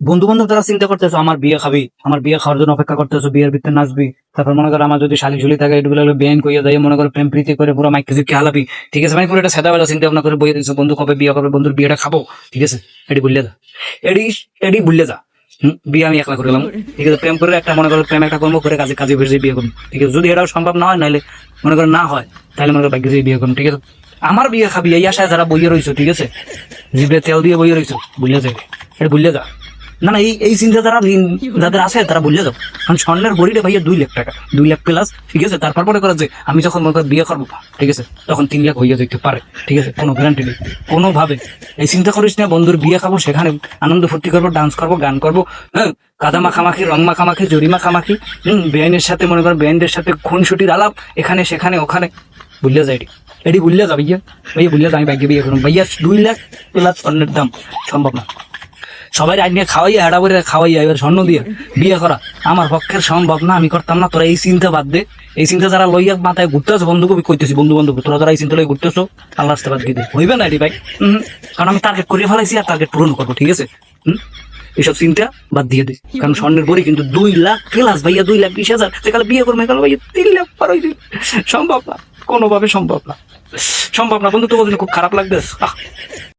বন্ধু বান্ধব যারা চিন্তা করতেছো আমার বিয়ে খাবি, আমার বিয়ে খাওয়ার জন্য অপেক্ষা করতেছো, বিয়ের ভিতরে নাচবি, তারপর মনে করো আমার যদি শালি ঝুলি থাকে এগুলো বেআইন কইয়া দেয়, মনে করো প্রেম প্রীতি করে পুরো মাইক কিছু হালাবি, ঠিক আছে ভাই, পুরো একটা সাদা বেলা চিন্তা ভাবনা করে বইয়ে দিচ্ছ বন্ধু কবে বিয়ে করবে, বন্ধুর বিয়েটা খাবো, ঠিক আছে, এটি ভুললে যা, এডি এডি ভুললে যা। বিয়ে আমি একলা করলাম, ঠিক আছে, প্রেম করে একটা মনে করো প্রেম একটা কর্ম করে কাজে কাজে বেরিয়ে বিয়ে করুন, ঠিক আছে, যদি এটাও সম্ভব না হয়, নাহলে মনে করো না হয়, তাহলে মনে করো বাইকে যেয়ে বিয়ে করুন, ঠিক আছে। আমার বিয়ে খাবি এই আশায় যারা বইয়ে রয়েছো, ঠিক আছে, জিভে তেল দিয়ে বইয়ে রয়েছো, ভুলে যাবে, এটা ভুলে যা। না না, এই চিন্তা যাদের আছে তারা ভুলে যাও, কারণ স্বর্ণের বড়িটা ভাইয়া 2 লাখ টাকা, 2 লাখ প্লাস, ঠিক আছে। তারপর মনে করো যে আমি যখন মনে করো বিয়ে করবো, ঠিক আছে, তখন 3 লাখ হইয়া যেতে পারে, ঠিক আছে, কোনো গ্যারান্টি নেই কোনোভাবে। এই চিন্তা করিস না বন্ধুর বিয়ে খাবো, সেখানে আনন্দ ফুর্তি করবো, ডান্স করবো, গান করবো, হ্যাঁ, কাদা মাখামাখি, রং মাখামাখি, জরি মাখামাখি, বেআইনের সাথে মনে করো বেআইনদের সাথে খুনসুটির আলাপ, এখানে সেখানে ওখানে, ভুলে যায় এটি ভুললে যা ভাইয়া, ভাইয়া ভুললে যা আমি বাইকে বিয়ে করুন ভাইয়া, 2 লাখ প্লাস স্বর্ণের দাম সম্ভব না। সবাই আইন নিয়ে খাওয়াইয়া এড়া করে খাওয়াইয়া এবার স্বর্ণ দিয়ে বিয়ে করা আমার পক্ষের সম্ভব না, আমি করতাম না। তোরা এই চিন্তা বাদ দে, এই চিন্তা যারা লইয়া মাথায় ঘুরতেছো, বন্ধু কবি কইতেছি বন্ধু বান্ধব, তোরা যারা এই চিন্তা লই ঘুরতেছো, আল্লাহ রাস্তা বাদ দিতে হইবে না এটি ভাই। কারণ আমি টার্গেট করে ফেলাইছি আর টার্গেট পূরণ করবো, ঠিক আছে। এইসব চিন্তা বাদ দিয়ে দিই, কারণ স্বর্ণের বড়ি কিন্তু 2 লাখ প্লাস ভাইয়া, 2,20,000, সেখানে বিয়ে করবো এখানে ভাইয়া 3 লাখ পার হইছে, সম্ভব না, কোনোভাবে সম্ভব না, সম্ভব না বন্ধু। তো খুব খারাপ লাগবে।